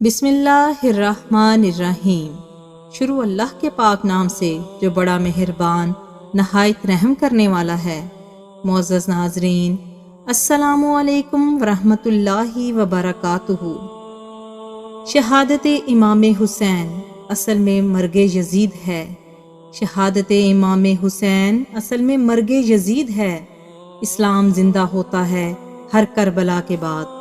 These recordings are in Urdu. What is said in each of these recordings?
بسم اللہ الرحمن الرحیم۔ شروع اللہ کے پاک نام سے جو بڑا مہربان نہایت رحم کرنے والا ہے۔ معزز ناظرین، السلام علیکم ورحمۃ اللہ وبرکاتہ۔ شہادت امام حسین اصل میں مرگ یزید ہے۔ شہادت امام حسین اصل میں مرگ یزید ہے۔ اسلام زندہ ہوتا ہے ہر کربلا کے بعد۔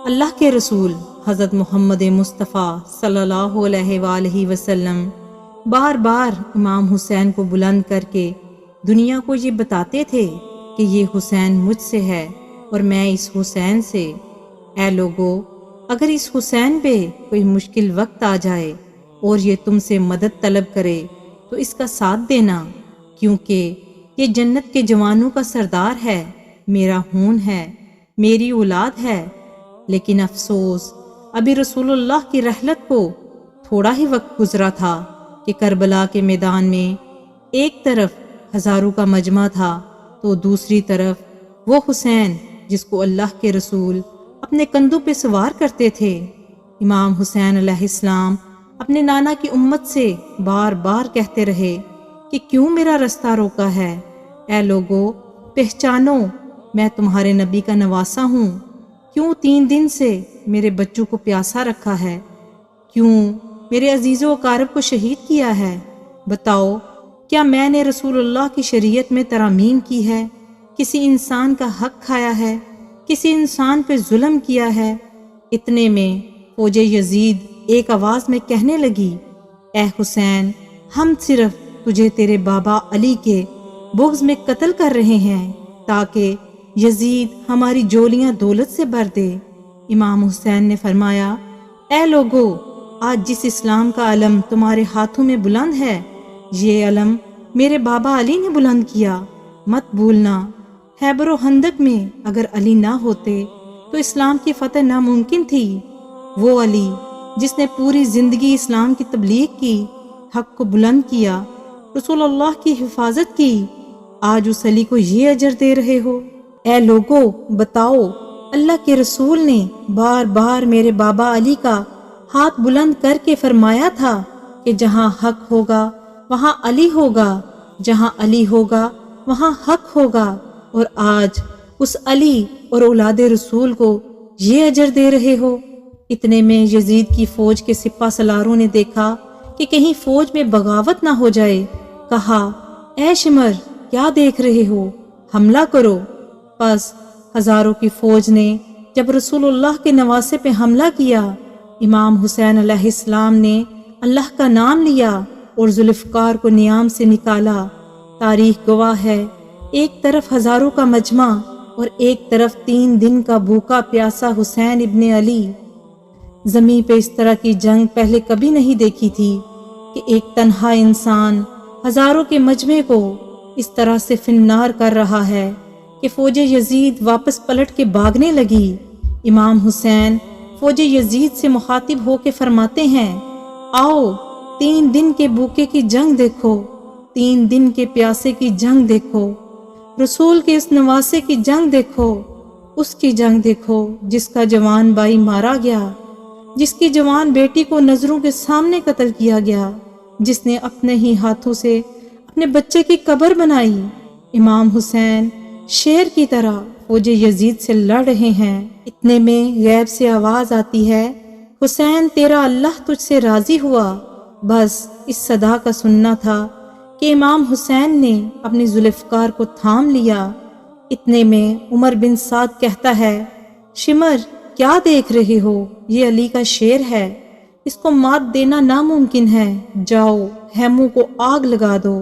اللہ کے رسول حضرت محمد مصطفیٰ صلی اللہ علیہ وآلہ وسلم بار بار امام حسین کو بلند کر کے دنیا کو یہ بتاتے تھے کہ یہ حسین مجھ سے ہے اور میں اس حسین سے۔ اے لوگو، اگر اس حسین پہ کوئی مشکل وقت آ جائے اور یہ تم سے مدد طلب کرے تو اس کا ساتھ دینا، کیونکہ یہ جنت کے جوانوں کا سردار ہے، میرا خون ہے، میری اولاد ہے۔ لیکن افسوس، ابھی رسول اللہ کی رحلت کو تھوڑا ہی وقت گزرا تھا کہ کربلا کے میدان میں ایک طرف ہزاروں کا مجمع تھا تو دوسری طرف وہ حسین جس کو اللہ کے رسول اپنے کندھوں پہ سوار کرتے تھے۔ امام حسین علیہ السلام اپنے نانا کی امت سے بار بار کہتے رہے کہ کیوں میرا رستہ روکا ہے؟ اے لوگو، پہچانو، میں تمہارے نبی کا نواسا ہوں۔ کیوں 3 دن سے میرے بچوں کو پیاسا رکھا ہے؟ کیوں میرے عزیز و اقارب کو شہید کیا ہے؟ بتاؤ، کیا میں نے رسول اللہ کی شریعت میں ترامیم کی ہے؟ کسی انسان کا حق کھایا ہے؟ کسی انسان پہ ظلم کیا ہے؟ اتنے میں فوج یزید ایک آواز میں کہنے لگی، اے حسین، ہم صرف تجھے تیرے بابا علی کے بغض میں قتل کر رہے ہیں تاکہ یزید ہماری جولیاں دولت سے بھر دے۔ امام حسین نے فرمایا، اے لوگو، آج جس اسلام کا علم تمہارے ہاتھوں میں بلند ہے، یہ علم میرے بابا علی نے بلند کیا۔ مت بھولنا، خیبر و خندق میں اگر علی نہ ہوتے تو اسلام کی فتح ناممکن تھی۔ وہ علی جس نے پوری زندگی اسلام کی تبلیغ کی، حق کو بلند کیا، رسول اللہ کی حفاظت کی، آج اس علی کو یہ اجر دے رہے ہو۔ اے لوگو، بتاؤ، اللہ کے رسول نے بار بار میرے بابا علی کا ہاتھ بلند کر کے فرمایا تھا کہ جہاں حق ہوگا وہاں علی ہوگا، جہاں علی ہوگا وہاں حق ہوگا، اور آج اس علی اور اولاد رسول کو یہ اجر دے رہے ہو۔ اتنے میں یزید کی فوج کے سپہ سالاروں نے دیکھا کہ کہیں فوج میں بغاوت نہ ہو جائے۔ کہا، اے شمر، کیا دیکھ رہے ہو؟ حملہ کرو۔ پس ہزاروں کی فوج نے جب رسول اللہ کے نواسے پہ حملہ کیا، امام حسین علیہ السلام نے اللہ کا نام لیا اور ذوالفقار کو نیام سے نکالا۔ تاریخ گواہ ہے، ایک طرف ہزاروں کا مجمع اور ایک طرف 3 دن کا بھوکا پیاسا حسین ابن علی۔ زمین پہ اس طرح کی جنگ پہلے کبھی نہیں دیکھی تھی کہ ایک تنہا انسان ہزاروں کے مجمع کو اس طرح سے فنار کر رہا ہے کہ فوج یزید واپس پلٹ کے بھاگنے لگی۔ امام حسین فوج یزید سے مخاطب ہو کے فرماتے ہیں، آؤ، 3 دن کے بھوکے کی جنگ دیکھو، 3 دن کے پیاسے کی جنگ دیکھو، رسول کے اس نواسے کی جنگ دیکھو، اس کی جنگ دیکھو جس کا جوان بھائی مارا گیا، جس کی جوان بیٹی کو نظروں کے سامنے قتل کیا گیا، جس نے اپنے ہی ہاتھوں سے اپنے بچے کی قبر بنائی۔ امام حسین شیر کی طرح فوج یزید سے لڑ رہے ہیں۔ اتنے میں غیب سے آواز آتی ہے، حسین، تیرا اللہ تجھ سے راضی ہوا۔ بس اس صدا کا سننا تھا کہ امام حسین نے اپنی ذوالفقار کو تھام لیا۔ اتنے میں عمر بن سعد کہتا ہے، شمر، کیا دیکھ رہے ہو؟ یہ علی کا شیر ہے، اس کو مات دینا ناممکن ہے، جاؤ خیموں کو آگ لگا دو۔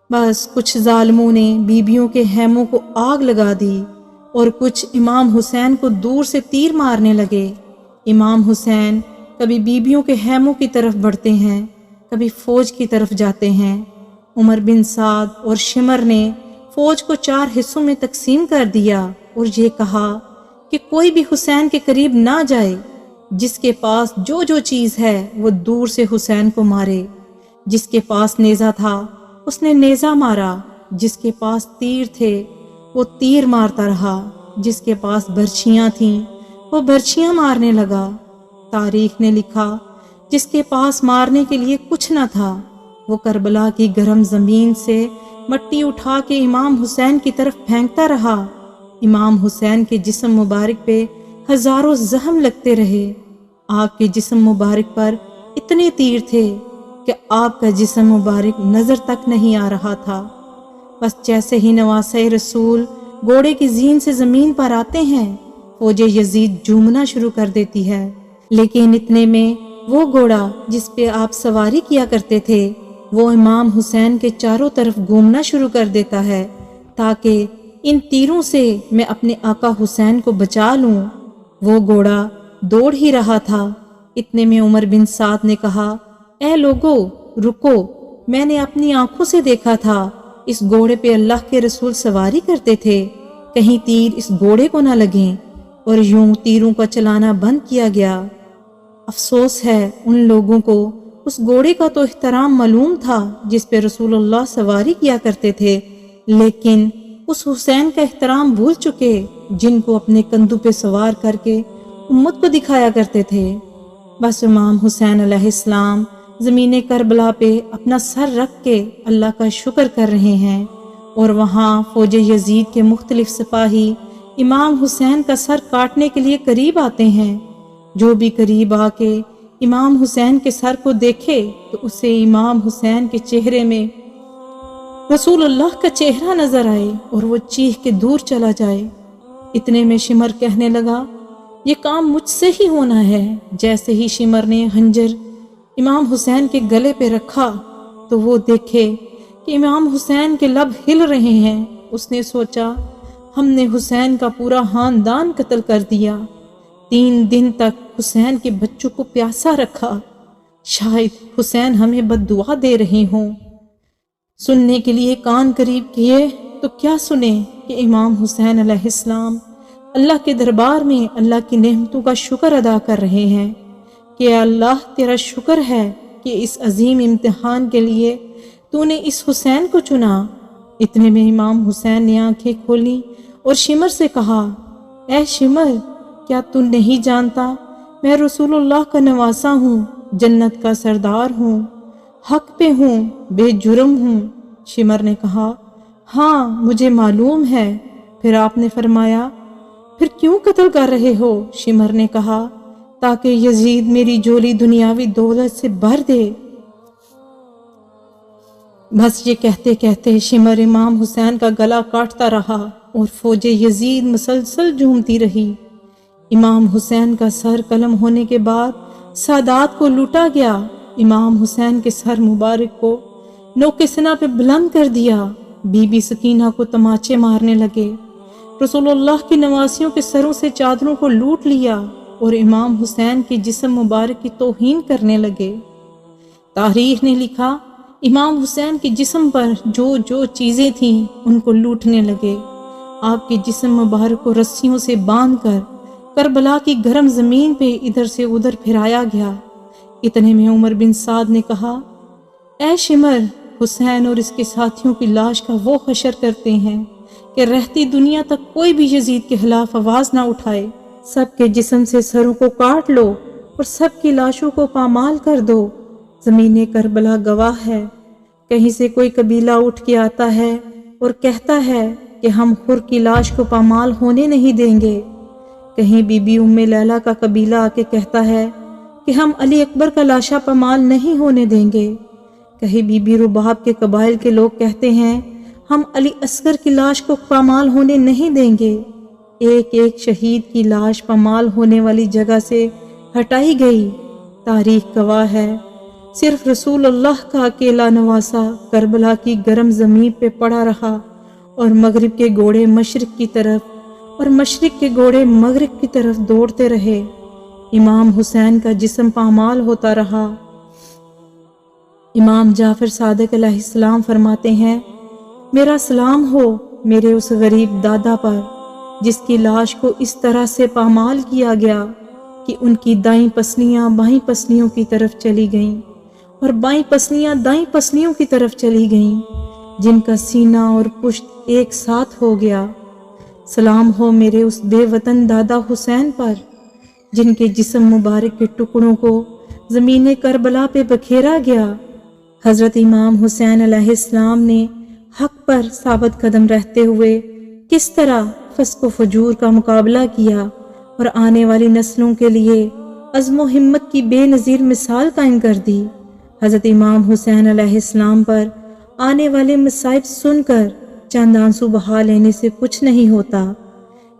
بس کچھ ظالموں نے بیبیوں کے خیموں کو آگ لگا دی اور کچھ امام حسین کو دور سے تیر مارنے لگے۔ امام حسین کبھی بیبیوں کے خیموں کی طرف بڑھتے ہیں، کبھی فوج کی طرف جاتے ہیں۔ عمر بن سعد اور شمر نے فوج کو 4 حصوں میں تقسیم کر دیا اور یہ کہا کہ کوئی بھی حسین کے قریب نہ جائے، جس کے پاس جو چیز ہے وہ دور سے حسین کو مارے۔ جس کے پاس نیزہ تھا اس نے نیزہ مارا، جس کے پاس تیر تھے وہ تیر مارتا رہا، جس کے پاس برچھیاں تھیں وہ برچھیاں مارنے لگا۔ تاریخ نے لکھا جس کے پاس مارنے کے لیے کچھ نہ تھا وہ کربلا کی گرم زمین سے مٹی اٹھا کے امام حسین کی طرف پھینکتا رہا۔ امام حسین کے جسم مبارک پہ ہزاروں زخم لگتے رہے۔ آپ کے جسم مبارک پر اتنے تیر تھے کہ آپ کا جسم مبارک نظر تک نہیں آ رہا تھا۔ بس جیسے ہی نواسۂ رسول گھوڑے کی زین سے زمین پر آتے ہیں فوج یزید جھومنا شروع کر دیتی ہے، لیکن اتنے میں وہ گھوڑا جس پہ آپ سواری کیا کرتے تھے وہ امام حسین کے چاروں طرف گھومنا شروع کر دیتا ہے تاکہ ان تیروں سے میں اپنے آقا حسین کو بچا لوں۔ وہ گھوڑا دوڑ ہی رہا تھا، اتنے میں عمر بن سعد نے کہا، اے لوگو رکو، میں نے اپنی آنکھوں سے دیکھا تھا اس گھوڑے پہ اللہ کے رسول سواری کرتے تھے، کہیں تیر اس گھوڑے کو نہ لگیں، اور یوں تیروں کا چلانا بند کیا گیا۔ افسوس ہے ان لوگوں کو اس گھوڑے کا تو احترام معلوم تھا جس پہ رسول اللہ سواری کیا کرتے تھے، لیکن اس حسین کا احترام بھول چکے جن کو اپنے کندھوں پہ سوار کر کے امت کو دکھایا کرتے تھے۔ بس امام حسین علیہ السلام زمین کربلا پہ اپنا سر رکھ کے اللہ کا شکر کر رہے ہیں، اور وہاں فوج یزید کے مختلف سپاہی امام حسین کا سر کاٹنے کے لیے قریب آتے ہیں۔ جو بھی قریب آ کے امام حسین کے سر کو دیکھے تو اسے امام حسین کے چہرے میں رسول اللہ کا چہرہ نظر آئے اور وہ چیخ کے دور چلا جائے۔ اتنے میں شمر کہنے لگا، یہ کام مجھ سے ہی ہونا ہے۔ جیسے ہی شمر نے خنجر امام حسین کے گلے پہ رکھا تو وہ دیکھے کہ امام حسین کے لب ہل رہے ہیں۔ اس نے سوچا، ہم نے حسین کا پورا خاندان قتل کر دیا، 3 دن تک حسین کے بچوں کو پیاسا رکھا، شاید حسین ہمیں بد دعا دے رہے ہوں۔ سننے کے لیے کان قریب کیے تو کیا سنیں کہ امام حسین علیہ السلام اللہ کے دربار میں اللہ کی نعمتوں کا شکر ادا کر رہے ہیں کہ اللہ تیرا شکر ہے کہ اس عظیم امتحان کے لیے تو نے اس حسین کو چنا۔ اتنے میں امام حسین نے آنکھیں کھولی اور شمر سے کہا، اے شمر، کیا تو نہیں جانتا میں رسول اللہ کا نواسا ہوں، جنت کا سردار ہوں، حق پہ ہوں، بے جرم ہوں؟ شمر نے کہا، ہاں مجھے معلوم ہے۔ پھر آپ نے فرمایا، پھر کیوں قتل کر رہے ہو؟ شمر نے کہا، تاکہ یزید میری جھولی دنیاوی دولت سے بھر دے۔ بس یہ کہتے کہتے شمر امام حسین کا گلا کاٹتا رہا اور فوج یزید مسلسل جھومتی رہی۔ امام حسین کا سر قلم ہونے کے بعد سادات کو لوٹا گیا۔ امام حسین کے سر مبارک کو نوک سنا پہ بلند کر دیا۔ بی بی سکینہ کو تماچے مارنے لگے۔ رسول اللہ کی نواسیوں کے سروں سے چادروں کو لوٹ لیا اور امام حسین کے جسم مبارک کی توہین کرنے لگے۔ تاریخ نے لکھا، امام حسین کے جسم پر جو جو چیزیں تھیں ان کو لوٹنے لگے۔ آپ کے جسم مبارک کو رسیوں سے باندھ کر کربلا کی گرم زمین پہ ادھر سے ادھر پھرایا گیا۔ اتنے میں عمر بن سعد نے کہا، اے شمر، حسین اور اس کے ساتھیوں کی لاش کا وہ حشر کرتے ہیں کہ رہتی دنیا تک کوئی بھی یزید کے خلاف آواز نہ اٹھائے۔ سب کے جسم سے سروں کو کاٹ لو اور سب کی لاشوں کو پامال کر دو۔ زمین کربلا گواہ ہے۔ کہیں سے کوئی قبیلہ اٹھ کے آتا ہے اور کہتا ہے کہ ہم خر کی لاش کو پامال ہونے نہیں دیں گے۔ کہیں بی بی ام لیلہ کا قبیلہ آ کے کہتا ہے کہ ہم علی اکبر کا لاشہ پامال نہیں ہونے دیں گے۔ کہیں بی بی رباب کے قبائل کے لوگ کہتے ہیں ہم علی اصغر کی لاش کو پامال ہونے نہیں دیں گے۔ ایک ایک شہید کی لاش پامال ہونے والی جگہ سے ہٹائی گئی۔ تاریخ گواہ ہے، صرف رسول اللہ کا اکیلا نواسا کربلا کی گرم زمین پہ پڑا رہا اور مغرب کے گھوڑے مشرق کی طرف اور مشرق کے گھوڑے مغرب کی طرف دوڑتے رہے۔ امام حسین کا جسم پامال ہوتا رہا۔ امام جعفر صادق علیہ السلام فرماتے ہیں، میرا سلام ہو میرے اس غریب دادا پر جس کی لاش کو اس طرح سے پامال کیا گیا کہ ان کی دائیں پسلیاں بائیں پسلیوں کی طرف چلی گئیں اور بائیں پسلیاں دائیں پسلیوں کی طرف چلی گئیں، جن کا سینہ اور پشت ایک ساتھ ہو گیا۔ سلام ہو میرے اس بے وطن دادا حسین پر جن کے جسم مبارک کے ٹکڑوں کو زمین کربلا پہ بکھیرا گیا۔ حضرت امام حسین علیہ السلام نے حق پر ثابت قدم رہتے ہوئے کس طرح فسق و فجور کا مقابلہ کیا اور آنے والی نسلوں کے لیے عزم و ہمت کی بے نظیر مثال قائم کر دی۔ حضرت امام حسین علیہ السلام پر آنے والے مصائب سن کر چند آنسو بہا لینے سے کچھ نہیں ہوتا۔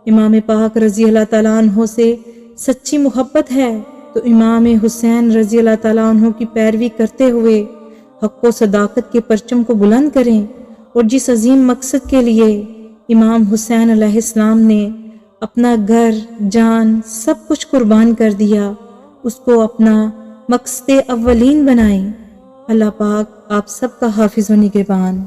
امام پاک رضی اللہ تعالیٰ عنہ سے سچی محبت ہے تو امام حسین رضی اللہ تعالیٰ عنہ کی پیروی کرتے ہوئے حق و صداقت کے پرچم کو بلند کریں، اور جس عظیم مقصد کے لیے امام حسین علیہ السلام نے اپنا گھر، جان، سب کچھ قربان کر دیا، اس کو اپنا مقصد اولین بنائیں۔ اللہ پاک آپ سب کا حافظ و نگہبان۔